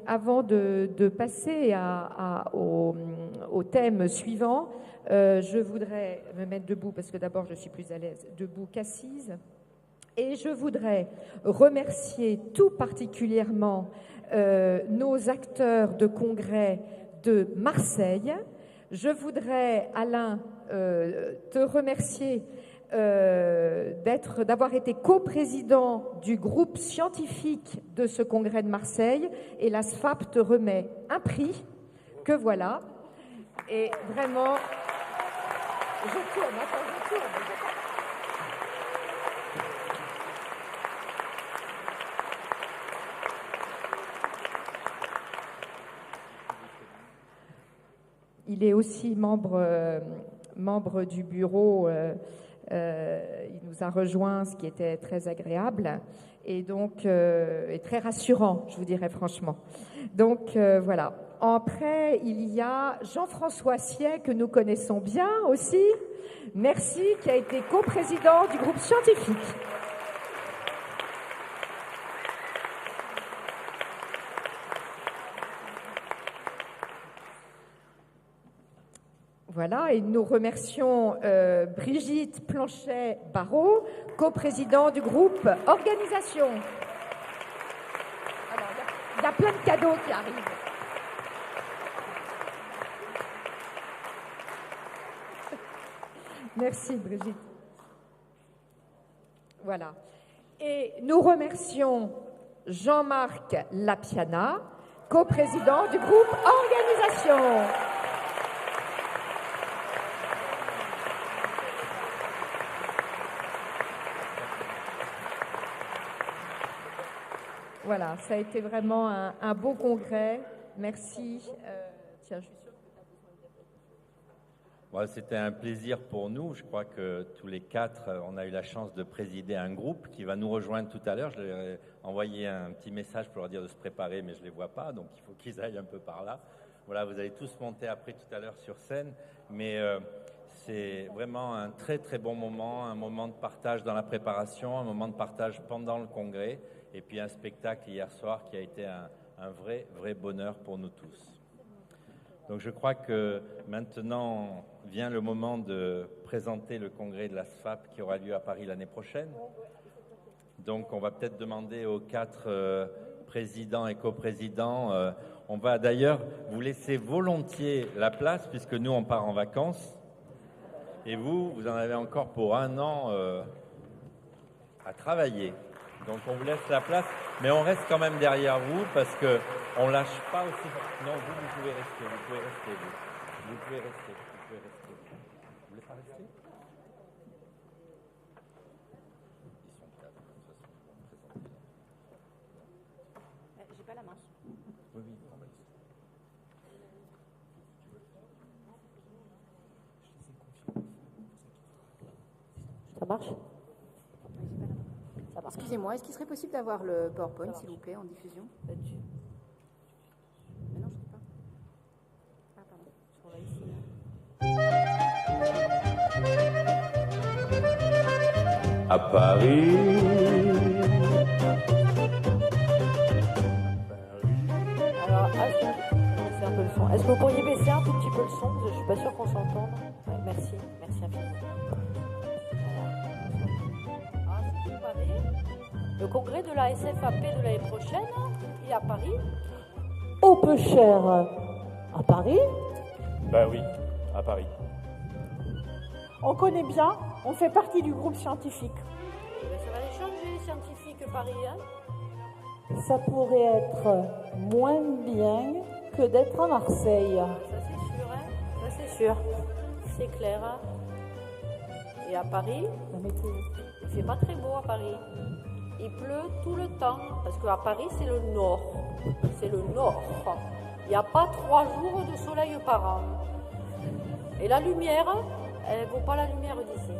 avant de passer au thème suivant, je voudrais me mettre debout parce que d'abord je suis plus à l'aise debout qu'assise. Et je voudrais remercier tout particulièrement nos acteurs de congrès de Marseille. Je voudrais, Alain, te remercier d'avoir été coprésident du groupe scientifique de ce congrès de Marseille, et la SFAP te remet un prix que voilà. Et vraiment, je tourne. Il est aussi membre du bureau. Il nous a rejoints, ce qui était très agréable et donc et très rassurant, je vous dirais franchement. Donc voilà. Après, il y a Jean-François Siey, que nous connaissons bien aussi. Merci, qui a été coprésident du groupe scientifique. Voilà, et nous remercions Brigitte Planchet-Barrault, coprésident du groupe Organisation. Alors, il y a plein de cadeaux qui arrivent. Merci Brigitte. Voilà. Et nous remercions Jean-Marc Lapiana, coprésident du groupe Organisation. Voilà, ça a été vraiment un beau congrès. Merci. Tiens, je suis sûre que tu as besoin de dire quelque chose. C'était un plaisir pour nous. Je crois que tous les quatre, on a eu la chance de présider un groupe qui va nous rejoindre tout à l'heure. Je leur ai envoyé un petit message pour leur dire de se préparer, mais je ne les vois pas, donc il faut qu'ils aillent un peu par là. Voilà, vous allez tous monter après tout à l'heure sur scène, mais c'est vraiment un très très bon moment, un moment de partage dans la préparation, un moment de partage pendant le congrès, et puis un spectacle hier soir qui a été un vrai bonheur pour nous tous. Donc je crois que maintenant vient le moment de présenter le congrès de la SFAP qui aura lieu à Paris l'année prochaine. Donc on va peut-être demander aux quatre présidents et coprésidents, on va d'ailleurs vous laisser volontiers la place puisque nous on part en vacances et vous en avez encore pour 1 an à travailler. Donc on vous laisse la place, mais on reste quand même derrière vous parce que on lâche pas aussi. Non, vous pouvez rester, vous pouvez rester, vous pouvez rester, vous pouvez rester. Vous voulez pas rester? Ils sont quatre, de toute façon, ils vont présenter. J'ai pas la main. Oui, on va laisser. Ça marche? Excusez-moi, est-ce qu'il serait possible d'avoir le PowerPoint, s'il vous plaît, en diffusion? Mais non, je ne sais pas. Ah, pardon. On va ici. À Paris. Alors, c'est un peu le son. Est-ce que vous pourriez baisser un tout petit peu le son? Je ne suis pas sûre qu'on s'entende. Ouais, merci infiniment. Le congrès de la SFAP de l'année prochaine est à Paris. Au peu cher à Paris. Ben oui, à Paris. On connaît bien, on fait partie du groupe scientifique. Ça va les changer, les scientifiques, Paris, hein? Ça pourrait être moins bien que d'être à Marseille. Ça c'est sûr, hein? Ça c'est sûr. C'est clair, hein? Et à Paris, il fait pas très beau à Paris. Il pleut tout le temps, parce qu'à Paris, c'est le nord. C'est le nord. Il n'y a pas 3 jours de soleil par an. Et la lumière, elle ne vaut pas la lumière d'ici.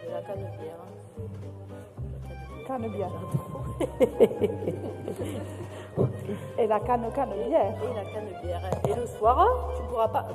Et la canebière. Canebière. Et la canebière. Et la canebière. Et le soir, tu pourras pas.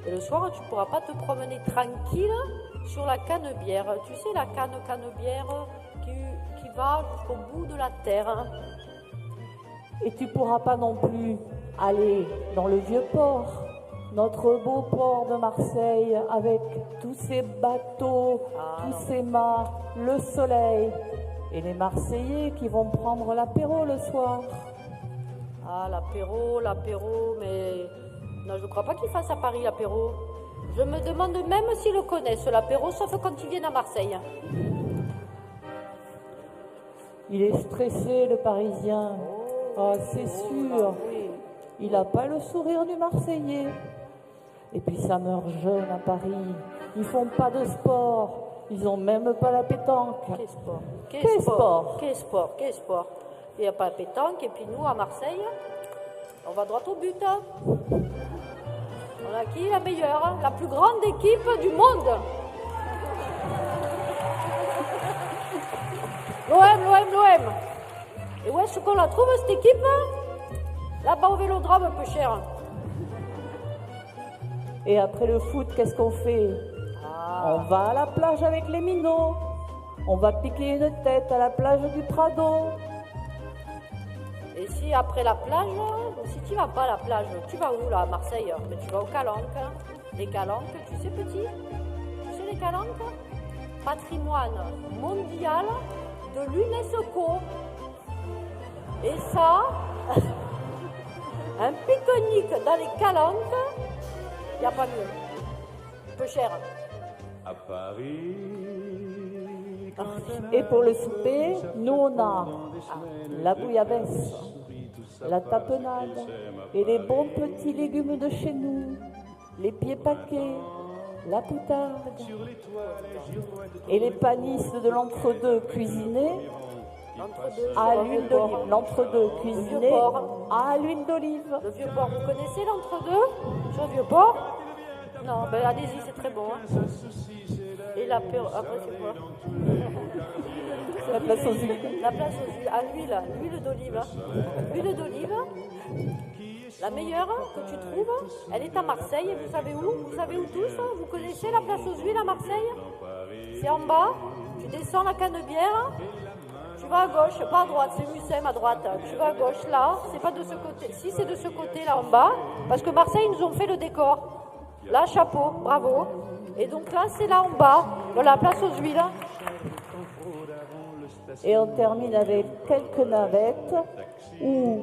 Et le soir, tu pourras pas te promener tranquille sur la canebière. Tu sais, la canebière qui va jusqu'au bout de la terre. Et tu pourras pas non plus aller dans le vieux port, notre beau port de Marseille, avec tous ces bateaux, tous ces mâts, le soleil, et les Marseillais qui vont prendre l'apéro le soir. Ah, l'apéro, mais non, je ne crois pas qu'ils fassent à Paris l'apéro. Je me demande même s'ils le connaissent, l'apéro, sauf quand ils viennent à Marseille. Il est stressé, le Parisien. Oh, c'est sûr. Oui. Il n'a pas le sourire du Marseillais. Et puis ça meurt jeune à Paris. Ils font pas de sport. Ils ont même pas la pétanque. Quel sport. Quel sport. Il n'y a pas de pétanque. Et puis nous, à Marseille, on va droit au but. On a qui la meilleure, la plus grande équipe du monde. L'OM. Et où est-ce qu'on la trouve, cette équipe? Là-bas au Vélodrome, un peu cher. Et après le foot, qu'est-ce qu'on fait? On va à la plage avec les minots. On va piquer une tête à la plage du Prado. Et si après la plage, si tu vas pas à la plage, tu vas où là à Marseille? Mais tu vas aux calanques. Les calanques, tu sais petit? Tu sais les calanques? Patrimoine mondial de l'UNESCO. Et ça, un pique-nique dans les calanques, il n'y a pas mieux. Peu cher. À Paris. Et pour le souper, nous on a la bouillabaisse, la tapenade et les bons petits légumes de chez nous, les pieds paquets, la poutarde et les panisses de l'entre-deux cuisinés à l'huile d'olive. L'entre-deux cuisiné à l'huile d'olive. Le vieux port, vous connaissez l'entre-deux sur le vieux port? Non, ben allez-y, c'est très bon. Hein. Et l'apéro, après c'est quoi? La place aux huiles. La place aux huiles, à l'huile d'olive. L'huile d'olive, la meilleure que tu trouves, elle est à Marseille. Et vous savez où? Vous savez où tous? Vous connaissez la place aux huiles à Marseille? C'est en bas, tu descends la Canebière, tu vas à gauche, pas à droite, c'est Mucem à droite. Tu vas à gauche là, c'est pas de ce côté. Si c'est de ce côté là en bas, parce que Marseille ils nous ont fait le décor. Là, chapeau, bravo. Et donc là, c'est là en bas, voilà, place aux huiles. Et on termine avec quelques navettes ou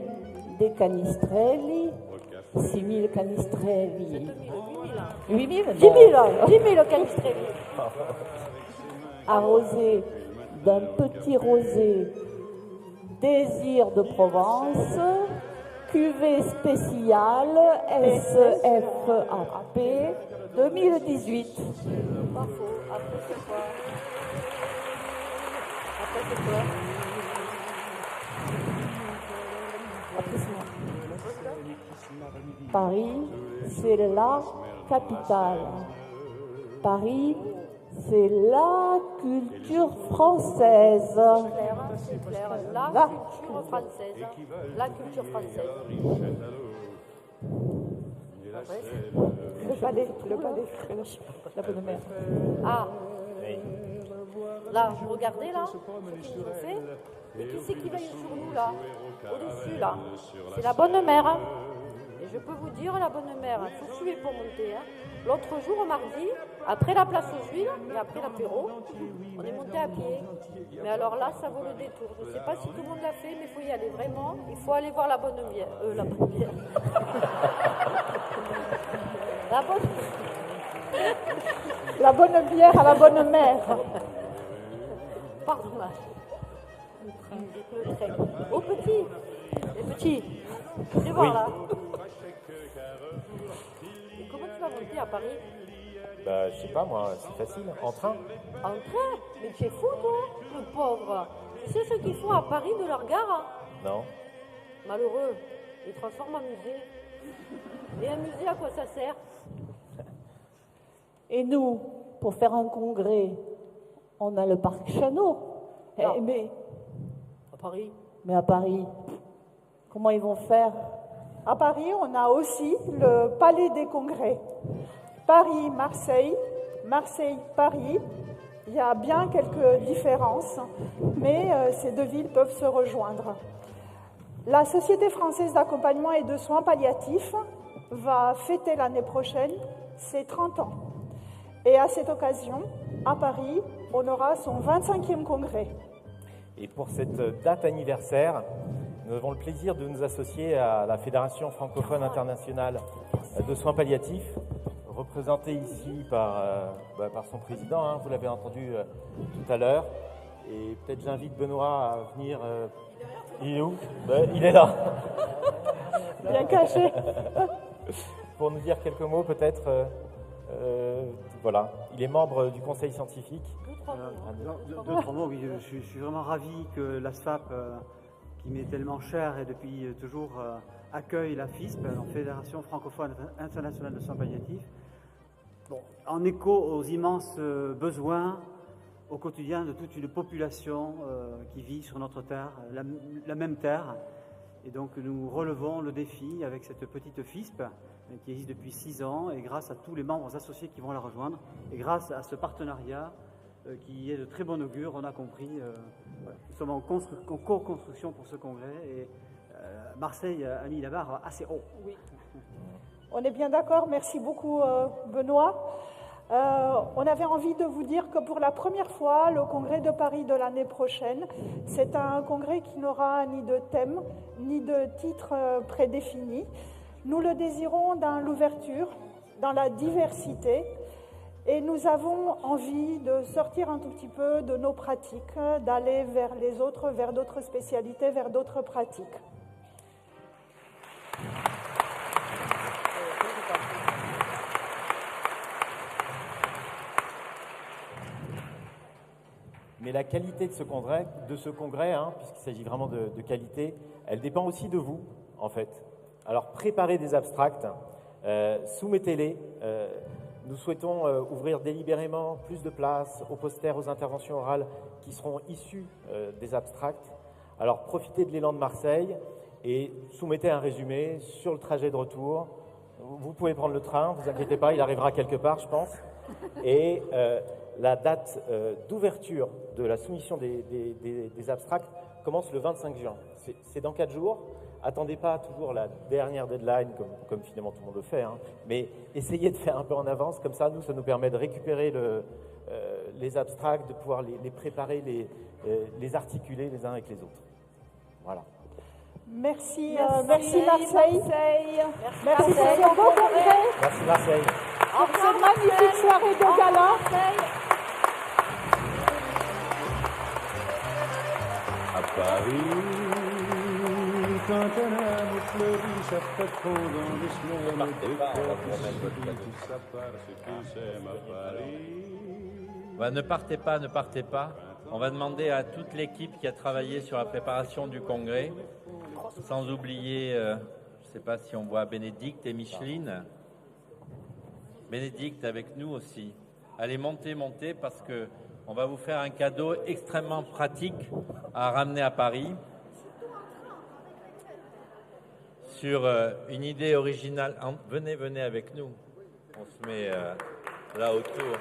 des canistrelli, 6000 canistrelli. 8000 10 000 canistrelli. Arrosés d'un petit rosé Désir de Provence, cuvée spéciale SFAP 2018. Pas faux. Après, c'est quoi? Après, c'est quoi? Paris, c'est la capitale. Paris, c'est la culture française. C'est clair. La culture française. La culture française. Le palais, la bonne mère. Ah, là, vous regardez là, ce qu'ils ont fait. Et qui c'est qui veille sur nous là, au-dessus là? C'est la bonne mère. Hein. Et je peux vous dire, la bonne mère, il faut suivre pour monter. Hein. L'autre jour, mardi, après la place aux huiles et après l'apéro, on est monté à pied. Mais alors là, ça vaut le détour. Je ne sais pas si tout le monde l'a fait, mais il faut y aller vraiment. Il faut aller voir la bonne bière. La bonne bière. La bonne bière à la bonne mère. Pardon. Le train. Au petit. Les petits. Viens voir là. Et comment tu vas monter à Paris? Bah, je sais pas moi, c'est facile. En train? En train? Mais tu es fou, toi, le pauvre. Tu sais ce qu'ils font à Paris de leur gare? Non. Malheureux. Ils transforment en musée. Et un musée, à quoi ça sert? Et nous, pour faire un congrès, on a le parc Chanot. Eh, mais, À Paris. mais à Paris, comment ils vont faire? À Paris, on a aussi le Palais des Congrès. Paris-Marseille, Marseille-Paris. Il y a bien quelques différences, mais ces deux villes peuvent se rejoindre. La Société française d'accompagnement et de soins palliatifs va fêter l'année prochaine ses 30 ans. Et à cette occasion, à Paris, on aura son 25e congrès. Et pour cette date anniversaire, nous avons le plaisir de nous associer à la Fédération francophone internationale de soins palliatifs, représentée ici par son président, hein, vous l'avez entendu tout à l'heure. Et peut-être j'invite Benoît à venir. Il est où? Il est là. Bien caché. Pour nous dire quelques mots peut-être. Voilà, il est membre du conseil scientifique. Deux, trois mots, oui. Je suis vraiment ravi que la SFAP, qui m'est tellement chère et depuis toujours, accueille la FISP, la Fédération francophone internationale de soins palliatifs, en écho aux immenses besoins au quotidien de toute une population qui vit sur notre terre, la même terre. Et donc nous relevons le défi avec cette petite FISP qui existe depuis 6 ans et grâce à tous les membres associés qui vont la rejoindre et grâce à ce partenariat qui est de très bon augure, on a compris, nous sommes en co-construction pour ce congrès et Marseille a mis la barre assez haut. Oui. On est bien d'accord, merci beaucoup Benoît. On avait envie de vous dire que pour la première fois, le congrès de Paris de l'année prochaine, c'est un congrès qui n'aura ni de thème, ni de titre prédéfini. Nous le désirons dans l'ouverture, dans la diversité, et nous avons envie de sortir un tout petit peu de nos pratiques, d'aller vers les autres, vers d'autres spécialités, vers d'autres pratiques. Mais la qualité de ce congrès, hein, puisqu'il s'agit vraiment de qualité, elle dépend aussi de vous, en fait. Alors, préparez des abstracts, soumettez-les. Nous souhaitons ouvrir délibérément plus de place aux posters, aux interventions orales qui seront issues des abstracts. Alors, profitez de l'élan de Marseille et soumettez un résumé sur le trajet de retour. Vous pouvez prendre le train, ne vous inquiétez pas, il arrivera quelque part, je pense. Et la date d'ouverture de la soumission des abstracts commence le 25 juin. C'est dans 4 jours. Attendez pas toujours la dernière deadline, comme finalement tout le monde le fait, hein, mais essayez de faire un peu en avance. Comme ça, ça nous permet de récupérer les abstracts, de pouvoir les préparer, les articuler les uns avec les autres. Voilà. Merci, Merci Marseille. Merci pour ce beau congrès. Merci Marseille. Pour cette magnifique soirée de gala. À Paris, quand un amour fleurit, ça fait trop dans les semaines de cœur tout ça parce qu'ils s'aiment à Paris. Ne partez pas. On va demander à toute l'équipe qui a travaillé sur la préparation du congrès, sans oublier, je ne sais pas si on voit Bénédicte et Micheline. Bénédicte avec nous aussi. Allez, montez, parce qu'on va vous faire un cadeau extrêmement pratique à ramener à Paris sur une idée originale. Venez avec nous. On se met là autour.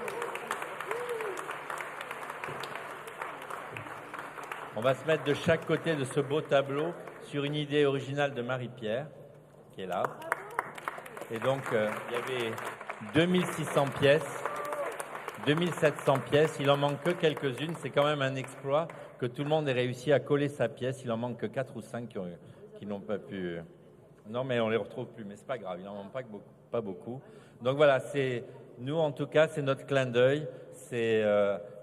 On va se mettre de chaque côté de ce beau tableau sur une idée originale de Marie-Pierre, qui est là. Et donc, il y avait 2600 pièces, 2700 pièces. Il en manque que quelques-unes. C'est quand même un exploit que tout le monde ait réussi à coller sa pièce. Il en manque que 4 ou 5 qui n'ont pas pu... Non, mais on les retrouve plus. Mais c'est pas grave, il n'en manque pas beaucoup. Donc voilà, nous, en tout cas, c'est notre clin d'œil. C'est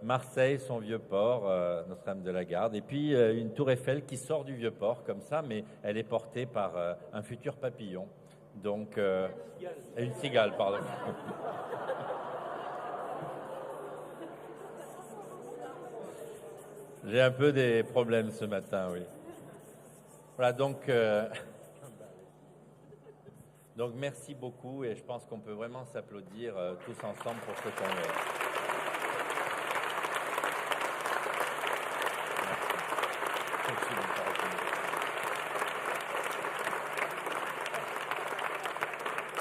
Marseille, son Vieux-Port, Notre-Dame-de-la-Garde. Et puis, une tour Eiffel qui sort du Vieux-Port, comme ça, mais elle est portée par un futur papillon. Donc, une cigale, pardon. J'ai un peu des problèmes ce matin, oui. Voilà, donc merci beaucoup et je pense qu'on peut vraiment s'applaudir tous ensemble pour ce congrès.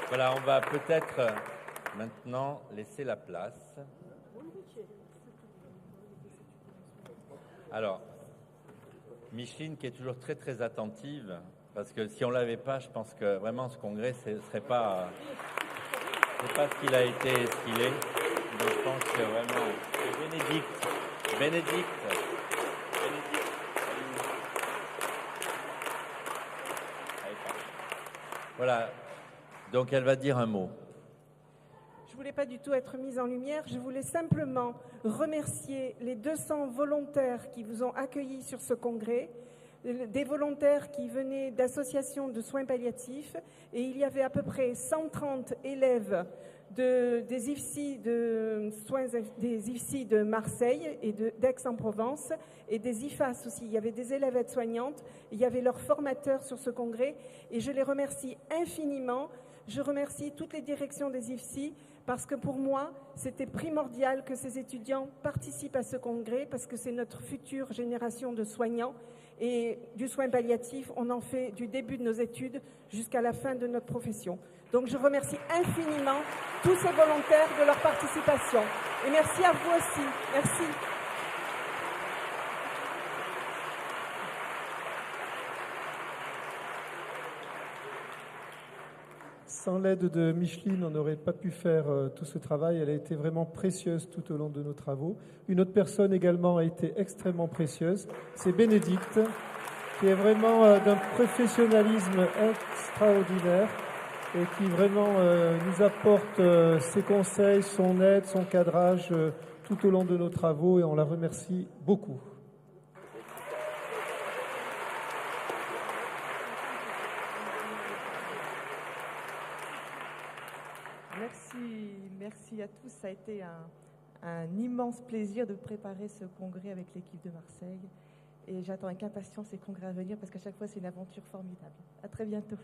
Voilà, on va peut-être maintenant laisser la place. Alors, Micheline qui est toujours très très attentive, parce que si on l'avait pas, je pense que vraiment ce congrès ce serait pas ce qu'il a été et ce qu'il est. Donc je pense que vraiment, Bénédicte. Voilà, donc elle va dire un mot. Je ne voulais pas du tout être mise en lumière, je voulais simplement remercier les 200 volontaires qui vous ont accueillis sur ce congrès, des volontaires qui venaient d'associations de soins palliatifs, et il y avait à peu près 130 élèves des IFSI de Marseille et d'Aix-en-Provence, et des IFAS aussi. Il y avait des élèves aides-soignantes, il y avait leurs formateurs sur ce congrès, et je les remercie infiniment. Je remercie toutes les directions des IFSI, parce que pour moi, c'était primordial que ces étudiants participent à ce congrès, parce que c'est notre future génération de soignants. Et du soin palliatif, on en fait du début de nos études jusqu'à la fin de notre profession. Donc je remercie infiniment tous ces volontaires de leur participation. Et merci à vous aussi. Merci. Sans l'aide de Micheline, on n'aurait pas pu faire tout ce travail. Elle a été vraiment précieuse tout au long de nos travaux. Une autre personne également a été extrêmement précieuse. C'est Bénédicte, qui est vraiment d'un professionnalisme extraordinaire et qui vraiment nous apporte ses conseils, son aide, son cadrage tout au long de nos travaux, et on la remercie beaucoup. Merci à tous. Ça a été un immense plaisir de préparer ce congrès avec l'équipe de Marseille. Et j'attends avec impatience ces congrès à venir parce qu'à chaque fois, c'est une aventure formidable. À très bientôt.